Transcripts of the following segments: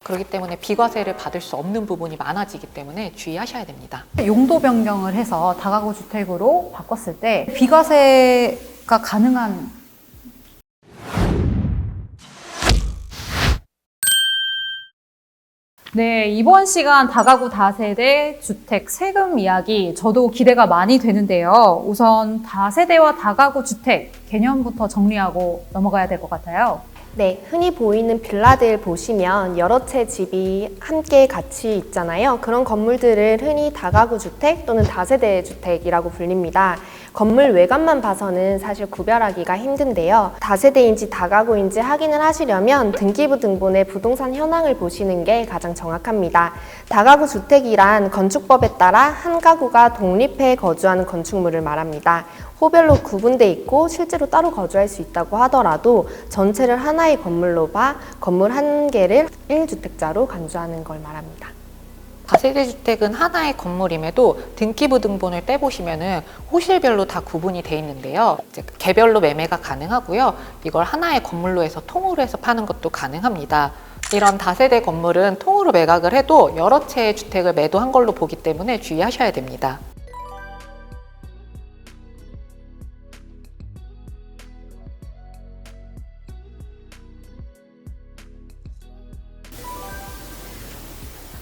그렇기 때문에 비과세를 받을 수 없는 부분이 많아지기 때문에 주의하셔야 됩니다. 용도 변경을 해서 다가구 주택으로 바꿨을 때 비과세가 가능한 네, 이번 시간 다가구 다세대 주택 세금 이야기 저도 기대가 많이 되는데요. 우선 다세대와 다가구 주택 개념부터 정리하고 넘어가야 될 것 같아요. 네, 흔히 보이는 빌라들 보시면 여러 채 집이 함께 같이 있잖아요. 그런 건물들을 흔히 다가구 주택 또는 다세대 주택이라고 불립니다. 건물 외관만 봐서는 사실 구별하기가 힘든데요. 다세대인지 다가구인지 확인을 하시려면 등기부 등본의 부동산 현황을 보시는 게 가장 정확합니다. 다가구 주택이란 건축법에 따라 한 가구가 독립해 거주하는 건축물을 말합니다. 호별로 구분돼 있고 실제로 따로 거주할 수 있다고 하더라도 전체를 하나의 건물로 봐 건물 한 개를 1주택자로 간주하는 걸 말합니다. 다세대 주택은 하나의 건물임에도 등기부 등본을 떼보시면은 호실별로 다 구분이 돼 있는데요. 이제 개별로 매매가 가능하고요. 이걸 하나의 건물로 해서 통으로 해서 파는 것도 가능합니다. 이런 다세대 건물은 통으로 매각을 해도 여러 채의 주택을 매도한 걸로 보기 때문에 주의하셔야 됩니다.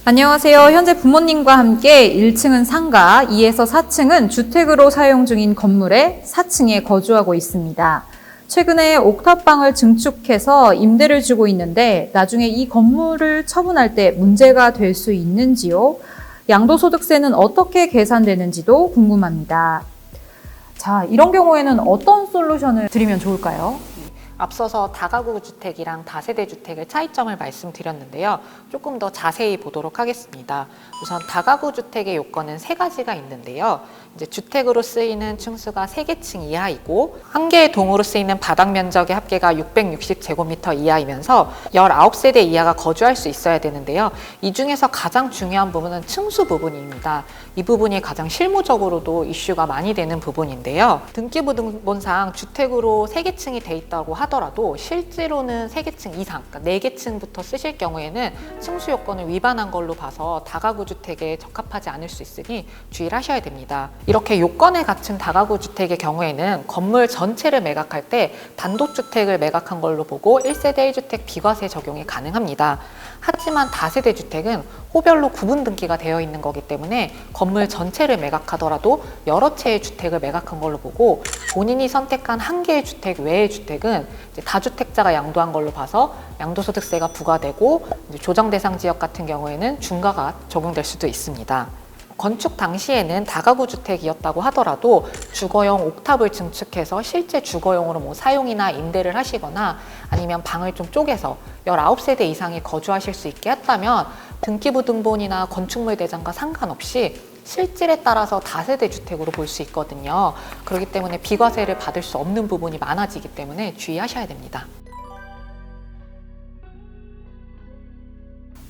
안녕하세요. 현재 부모님과 함께 1층은 상가, 2에서 4층은 주택으로 사용 중인 건물에 4층에 거주하고 있습니다. 최근에 옥탑방을 증축해서 임대를 주고 있는데 나중에 이 건물을 처분할 때 문제가 될 수 있는지요? 양도소득세는 어떻게 계산되는지도 궁금합니다. 자, 이런 경우에는 어떤 솔루션을 드리면 좋을까요? 앞서서 다가구 주택이랑 다세대 주택의 차이점을 말씀드렸는데요. 조금 더 자세히 보도록 하겠습니다. 우선 다가구 주택의 요건은 3가지가 있는데요. 이제 주택으로 쓰이는 층수가 3개층 이하이고 한 개의 동으로 쓰이는 바닥 면적의 합계가 660제곱미터 이하이면서 19세대 이하가 거주할 수 있어야 되는데요. 이 중에서 가장 중요한 부분은 층수 부분입니다. 이 부분이 가장 실무적으로도 이슈가 많이 되는 부분인데요. 등기부 등본상 주택으로 3개층이 돼 있다고 하더라도 실제로는 3개층 이상, 그러니까 4개층부터 쓰실 경우에는 층수 요건을 위반한 걸로 봐서 다가구 주택에 적합하지 않을 수 있으니 주의를 하셔야 됩니다. 이렇게 요건에 갖춘 다가구 주택의 경우에는 건물 전체를 매각할 때 단독주택을 매각한 걸로 보고 1세대 1주택 비과세 적용이 가능합니다. 하지만 다세대 주택은 호별로 구분 등기가 되어 있는 거기 때문에 건물 전체를 매각하더라도 여러 채의 주택을 매각한 걸로 보고 본인이 선택한 한 개의 주택 외의 주택은 이제 다주택자가 양도한 걸로 봐서 양도소득세가 부과되고 이제 조정 대상 지역 같은 경우에는 중과가 적용될 수도 있습니다. 건축 당시에는 다가구 주택이었다고 하더라도 주거용 옥탑을 증축해서 실제 주거용으로 사용이나 임대를 하시거나 아니면 방을 좀 쪼개서 19세대 이상이 거주하실 수 있게 했다면 등기부 등본이나 건축물 대장과 상관없이 실질에 따라서 다세대 주택으로 볼 수 있거든요. 그렇기 때문에 비과세를 받을 수 없는 부분이 많아지기 때문에 주의하셔야 됩니다.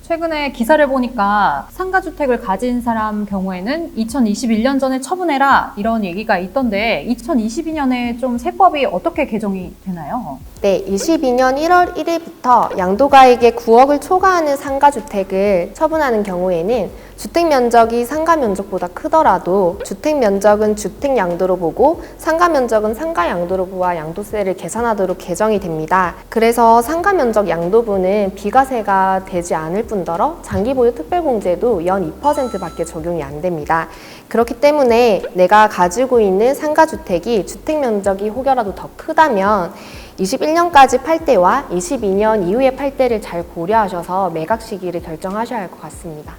최근에 기사를 보니까 상가주택을 가진 사람 경우에는 2021년 전에 처분해라 이런 얘기가 있던데 2022년에 좀 세법이 어떻게 개정이 되나요? 네, 22년 1월 1일부터 양도가액의 9억을 초과하는 상가주택을 처분하는 경우에는 주택면적이 상가면적보다 크더라도 주택면적은 주택양도로 보고 상가면적은 상가양도로 보아 양도세를 계산하도록 개정이 됩니다. 그래서 상가면적 양도분은 비과세가 되지 않을 뿐더러 장기보유 특별공제도 연 2%밖에 적용이 안 됩니다. 그렇기 때문에 내가 가지고 있는 상가주택이 주택면적이 혹여라도 더 크다면 21년까지 팔 때와 22년 이후에 팔 때를 잘 고려하셔서 매각 시기를 결정하셔야 할 것 같습니다.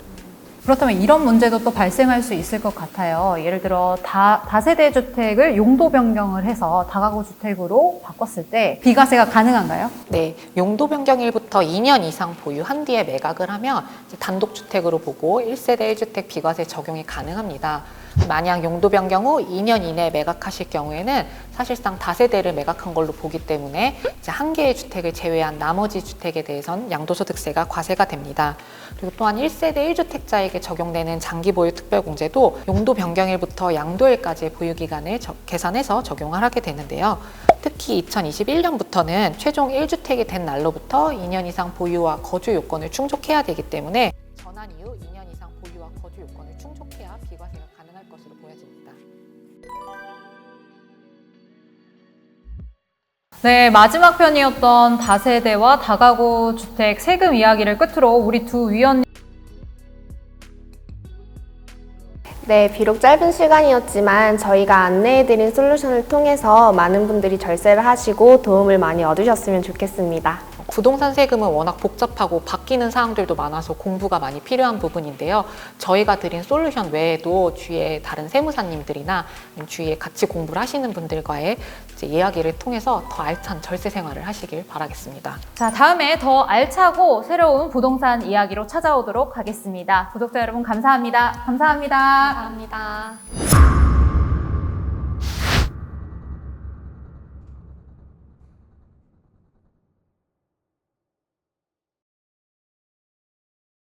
그렇다면 이런 문제도 또 발생할 수 있을 것 같아요. 예를 들어 다세대 주택을 용도 변경을 해서 다가구 주택으로 바꿨을 때 비과세가 가능한가요? 네, 용도 변경일부터 2년 이상 보유한 뒤에 매각을 하면 단독주택으로 보고 1세대 1주택 비과세 적용이 가능합니다. 만약 용도 변경 후 2년 이내에 매각하실 경우에는 사실상 다세대를 매각한 걸로 보기 때문에 이제 한 개의 주택을 제외한 나머지 주택에 대해선 양도소득세가 과세가 됩니다. 그리고 또한 1세대 1주택자에게 적용되는 장기보유 특별공제도 용도 변경일부터 양도일까지의 보유기간을 계산해서 적용을 하게 되는데요. 특히 2021년부터는 최종 1주택이 된 날로부터 2년 이상 보유와 거주 요건을 충족해야 되기 때문에 전환 이후 2년 이상 보유와 거주 요건을 충족해야 비과세가 가능할 것으로 보여집니다. 네, 마지막 편이었던 다세대와 다가구 주택 세금 이야기를 끝으로 우리 두 위원 네, 비록 짧은 시간이었지만 저희가 안내해드린 솔루션을 통해서 많은 분들이 절세를 하시고 도움을 많이 얻으셨으면 좋겠습니다. 부동산 세금은 워낙 복잡하고 바뀌는 사항들도 많아서 공부가 많이 필요한 부분인데요. 저희가 드린 솔루션 외에도 주위에 다른 세무사님들이나 주위에 같이 공부를 하시는 분들과의 이제 이야기를 통해서 더 알찬 절세 생활을 하시길 바라겠습니다. 자, 다음에 더 알차고 새로운 부동산 이야기로 찾아오도록 하겠습니다. 구독자 여러분 감사합니다. 감사합니다. 감사합니다.